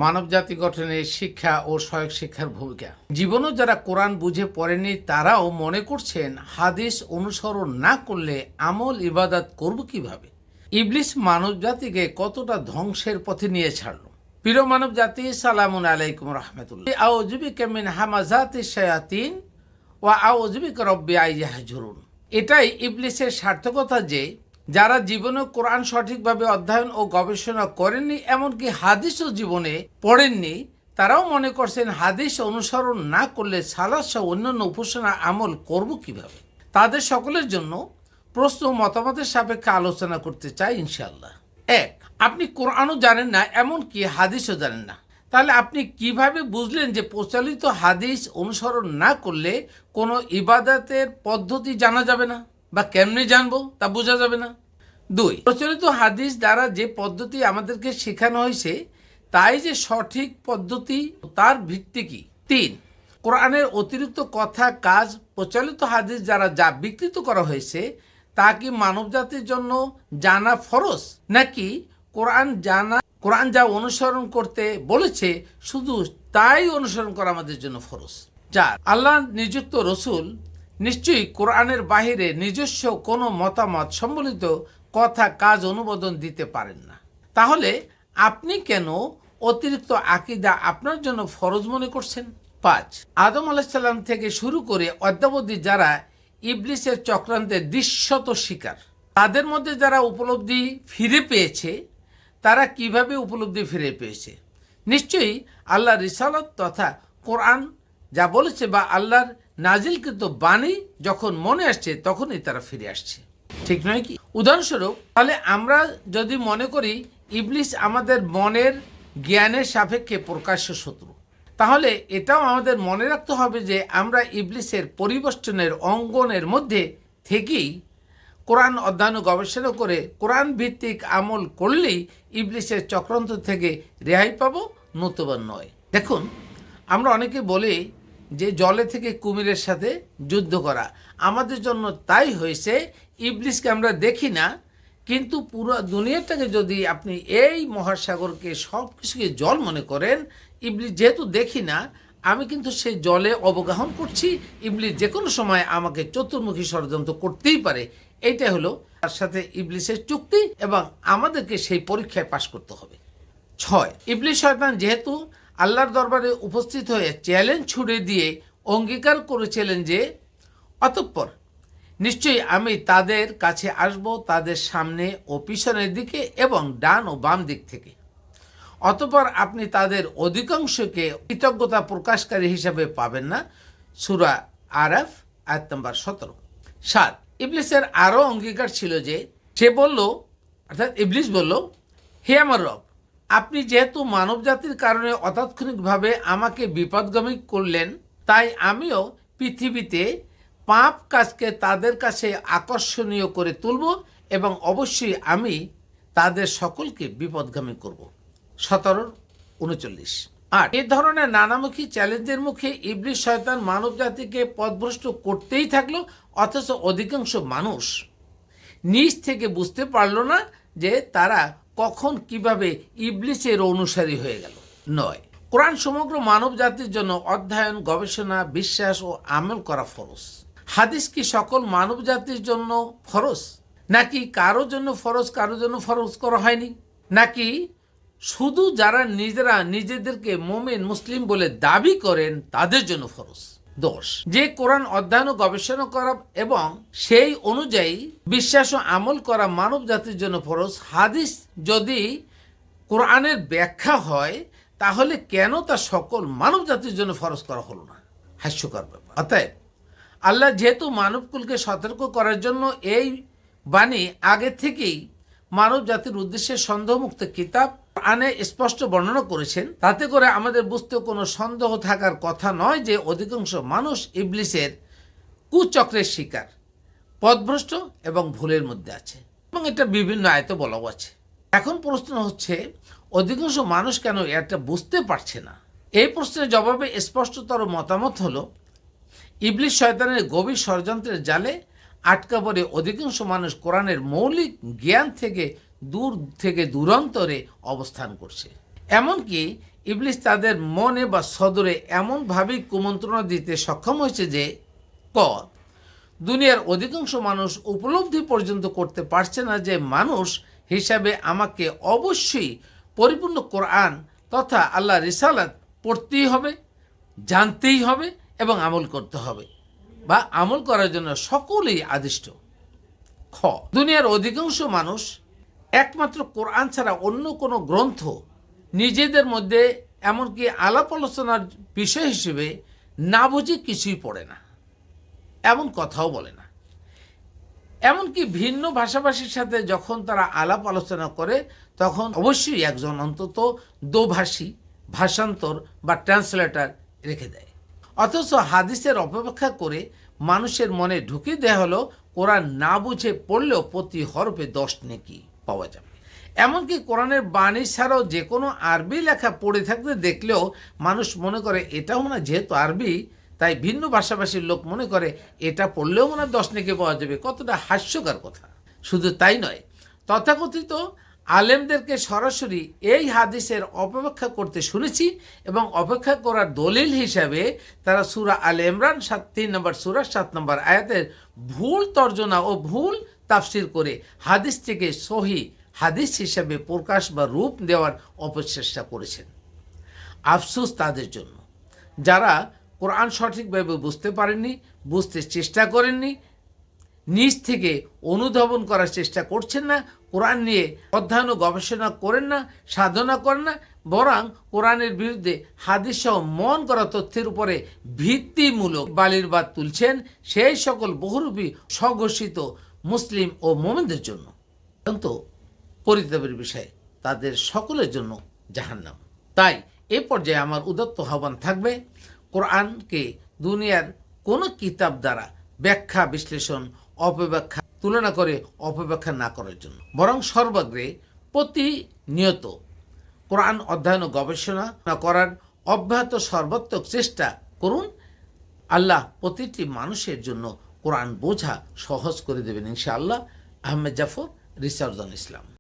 মানবজাতি গঠনে শিক্ষা ও সহায়ক শিক্ষার ভূমিকা। জীবনও যারা কোরআন বুঝে পড়েনি তারাও মনে করছেন হাদিস অনুসরণ না করলে আমল ইবাদত করব কিভাবে। ইবলিস মানবজাতিকে কতটা ধ্বংসের পথে নিয়ে ছাড়ল। প্রিয় মানবজাতি, সালামুন আলাইকুম রহমতুল্লাহ। আউযুবিকা মিন হামাযাতিশ শায়াতিন ওয়া আউযুবিকা রব্বি আন ইয়াহজুরুন। এটাই ইবলিসের সার্থকতা যে যারা জীবনে কোরআন সঠিকভাবে অধ্যয়ন ও গবেষণা করেননি, এমনকি হাদিসও জীবনে পড়েননি, তারাও মনে করছেন হাদিস অনুসরণ না করলে সালাত সহ অন্যান্য উপাসনা আমল করব কিভাবে। তাদের সকলের জন্য প্রশ্ন মতামতের সাপেক্ষে আলোচনা করতে চাই ইনশাআল্লাহ। এক, আপনি কোরআনও জানেন না, এমনকি হাদিসও জানেন না, তাহলে আপনি কিভাবে বুঝলেন যে প্রচলিত হাদিস অনুসরণ না করলে কোনো ইবাদতের পদ্ধতি জানা যাবে না, বা কেমনে জানবো তা বোঝা যাবে না। দুই, প্রচলিত হাদিস দ্বারা যে পদ্ধতি আমাদেরকে শেখানো হয়েছে তাই যে সঠিক পদ্ধতি, তার ভিত্তি কি। তিন, কোরআনের অতিরিক্ত কথা কাজ প্রচলিত হাদিস দ্বারা যা বিকৃত করা হয়েছে তা কি মানবজাতির জন্য জানা ফরজ, নাকি কোরআন যা অনুসরণ করতে বলেছে শুধু তাই অনুসরণ করা আমাদের জন্য ফরজ। চার, আল্লাহ নিযুক্ত রসুল নিশ্চয়ই কোরআনের বাহিরে নিজস্ব কোনো মতামত সম্বলিত কথা কাজ অনুমোদন দিতে পারেন না, তাহলে আপনি কেন অতিরিক্ত আকীদা আপনার জন্য ফরজ মনে করছেন। পাঁচ, আদম আলাইহিসসালাম থেকে শুরু করে অদ্যাবধি যারা ইবলিসের চক্রান্তের দৃশ্যত শিকার, তাদের মধ্যে যারা উপলব্ধি ফিরে পেয়েছে, তারা কিভাবে উপলব্ধি ফিরে পেয়েছে। নিশ্চয়ই আল্লাহ রিসালাত তথা কোরআন যা বলেছে বা আল্লাহর নাজিলকৃত বাণী যখন মনে আসছে তখনই তারা ফিরে আসছে, ঠিক নয় কি। উদাহরণস্বরূপ, তাহলে আমরা যদি মনে করি ইবলিস আমাদের মনের জ্ঞানের সাপেক্ষে প্রকাশ্য শত্রু, তাহলে এটাও আমাদের মনে রাখতে হবে যে আমরা ইবলিসের পরিবেষ্টনের অঙ্গনের মধ্যে থেকেই কোরআন অধ্যয়ন গবেষণা করে কোরআন ভিত্তিক আমল করলেই ইবলিসের চক্রান্ত থেকে রেহাই পাবো, নতুবা নয়। দেখুন, আমরা অনেকে বলি যে জলে থেকে কুমিরের সাথে যুদ্ধ করা আমাদের জন্য তাই হয়েছে, ইবলিসকে আমরা দেখি না, কিন্তু পুরো দুনিয়াটাকে যদি আপনি এই মহাসাগরকে সব কিছুকে জল মনে করেন, ইবলিস যেহেতু দেখি না, আমি কিন্তু সেই জলে অবগাহন করছি, ইবলিস যে কোনো সময় আমাকে চতুর্মুখী ষড়যন্ত্র করতেই পারে। এইটা হলো তার সাথে ইবলিসের চুক্তি এবং আমাদেরকে সেই পরীক্ষায় পাশ করতে হবে। ছয়, ইবলিস শয়তান যেহেতু আল্লাহর দরবারে উপস্থিত হয়ে চ্যালেঞ্জ ছুড়ে দিয়ে অঙ্গীকার করেছিলেন যে অতঃপর নিশ্চয়ই আমি তাদের কাছে আসব তাদের সামনে ও পিছনের দিকে এবং ডান ও বাম দিক থেকে, অতঃপর আপনি তাদের অধিকাংশকে কৃতজ্ঞতা প্রকাশকারী হিসাবে পাবেন না। সূরা আরাফ আয়াত নম্বর 17। 7, ইবলিসের আরও অঙ্গীকার ছিল যে সে বলল, অর্থাৎ ইবলিস বলল, হে আমার রব, আপনি যেহেতু মানবজাতির কারণে অতাৎক্ষণিকভাবে আমাকে বিপদগামী করলেন, তাই আমিও পৃথিবীতে পাপ কাজকে তাদের কাছে আকর্ষণীয় করে তুলব এবং অবশ্যই আমি তাদের সকলকে বিপদগামী করব। 17-39। আর এ ধরনের নানামুখী চ্যালেঞ্জের মুখে ইবলিস শয়তান মানবজাতিকে পথভ্রষ্ট করতেই থাকলো, অথচ অধিকাংশ মানুষ নিজ থেকে বুঝতে পারল না যে তারা কখন কিভাবে ইবলিসের অনুসারী হয়ে গেল। 9, কোরআন সমগ্র মানব জাতির জন্য অধ্যয়ন, গবেষণা, বিশ্বাস ও আমল করা ফরজ। হাদিস কি সকল মানব জাতির জন্য ফরজ, নাকি কারোর জন্য ফরজ কারোর জন্য ফরজ করা হয়নি, নাকি শুধু যারা নিজেদেরকে মুমিন মুসলিম বলে দাবি করেন তাদের জন্য ফরজ। 10, যে কোরআন অধ্যয়ন ও গবেষণা করা এবং সেই অনুযায়ী বিশ্বাস ও আমল করা মানব জাতির জন্য ফরজ। হাদিস যদি কোরআনের ব্যাখ্যা হয় তাহলে কেন তা সকল মানব জাতির জন্য ফরজ করা হলো না? হাস্যকর ব্যাপার। অতএব আল্লাহ যেহেতু মানবকুলকে সতর্ক করার জন্য এই বাণী আগে থেকেই মানব জাতির উদ্দেশ্যে সন্দেহমুক্ত কিতাব কোরআনে স্পষ্ট বর্ণনা করেছেন, তাতে করে আমাদের বুঝতে কোনো সন্দেহ থাকার কথা নয় যে অধিকাংশ মানুষ ইবলিসের কুচক্রের শিকার, পথভ্রষ্ট এবং ভুলের মধ্যে আছে, এবং এটা বিভিন্ন আয়াতে বলাও আছে। এখন প্রশ্ন হচ্ছে, অধিকাংশ মানুষ কেন এটা বুঝতে পারছে না? এই প্রশ্নের জবাবে স্পষ্টতর মতামত হলো, ইবলিস শয়তানের গভীর ষড়যন্ত্রের জালে আটকা পড়ে অধিকাংশ মানুষ কোরআনের মৌলিক জ্ঞান থেকে দূরান্তরে অবস্থান করছে। এমনকি ইবলিস তাদের মনে বা সদরে এমনভাবেই কুমন্ত্রণা দিতে সক্ষম হয়েছে যে ক দুনিয়ার অধিকাংশ মানুষ উপলব্ধি পর্যন্ত করতে পারছে না যে মানুষ হিসাবে আমাকে অবশ্যই পরিপূর্ণ কোরআন তথা আল্লাহ রিসালাত পড়তেই হবে, জানতেই হবে এবং আমল করতে হবে, বা আমল করার জন্য সকলেই আদিষ্ট। খ দুনিয়ার অধিকাংশ মানুষ একমাত্র কোরআন ছাড়া অন্য কোনো গ্রন্থ নিজেদের মধ্যে এমনকি আলাপ আলোচনার বিষয় হিসেবে না বুঝে কিছুই পড়ে না, এমন কথাও বলে না। এমনকি ভিন্ন ভাষাভাষীর সাথে যখন তারা আলাপ আলোচনা করে তখন অবশ্যই একজন অন্তত দোভাষী, ভাষান্তর বা ট্রান্সলেটর রেখে দেয়। অথচ হাদিসের অপেক্ষা করে মানুষের মনে ঢুকে দেওয়া হলো কোরআন না বুঝে পড়লেও প্রতি হরফে 10 নেকি পাওয়া যাবে। এমনকি কোরআনের বাণী ছাড়াও যে কোনো আরবি লেখা পড়ে থাকতে দেখলেও মানুষ মনে করে এটাও মনে হয় যেহেতু আরবি তাই ভিন্ন ভাষাভাষীর লোক মনে করে এটা পড়লেও মনে হয় 10 নেকি পাওয়া যাবে। কতটা হাস্যকর কথা। শুধু তাই নয়, তথাকথিত আলেমদেরকে সরাসরি এই হাদিসের অপেক্ষা করতে শুনেছি এবং অপেক্ষা করার দলিল হিসাবে তারা সূরা আলে ইমরান 3 নম্বর সূরা 7 নম্বর আয়াতের ভুল তর্জমা ও ভুল তাফসির করে হাদিসটিকে সহি হাদিস হিসাবে প্রকাশ বা রূপ দেওয়ার অপচেষ্টা করেছেন। আফসোস তাদের জন্য যারা কোরআন সঠিকভাবে বুঝতে পারেননি, বুঝতে চেষ্টা করেননি, নিজ থেকে অনুধাবন করার চেষ্টা করছেন না, কোরআন নিয়ে অধ্যয়ন ও গবেষণা করেন না, সাধনা করেন না, বরং কোরআনের বিরুদ্ধে হাদিস সহ মন করা তথ্যের উপরে ভিত্তিমূলক বালির বাদ তুলছেন সেই সকল বহুরূপী স্বঘোষিত মুসলিম ও মুমিনদের জন্য অত্যন্ত পরিতাপের বিষয়, তাদের সকলের জন্য জাহান্নাম। তাই এ পর্যায়ে আমার উদাত্ত আহ্বান থাকবে কোরআনকে দুনিয়ার কোনো কিতাব দ্বারা ব্যাখ্যা, বিশ্লেষণ, অপব্যাখ্যা, তুলনা করে অপব্যাখ্যা না করার জন্য, বরং সর্বাগ্রে প্রতিনিয়ত কোরআন অধ্যয়ন ও গবেষণা করার অব্যাহত সর্বাত্মক চেষ্টা করুন। আল্লাহ প্রতিটি মানুষের জন্য কোরআন বোঝা সহজ করে দেবেন ইনশাআল্লাহ। Ahmed Jafar, research on Islam.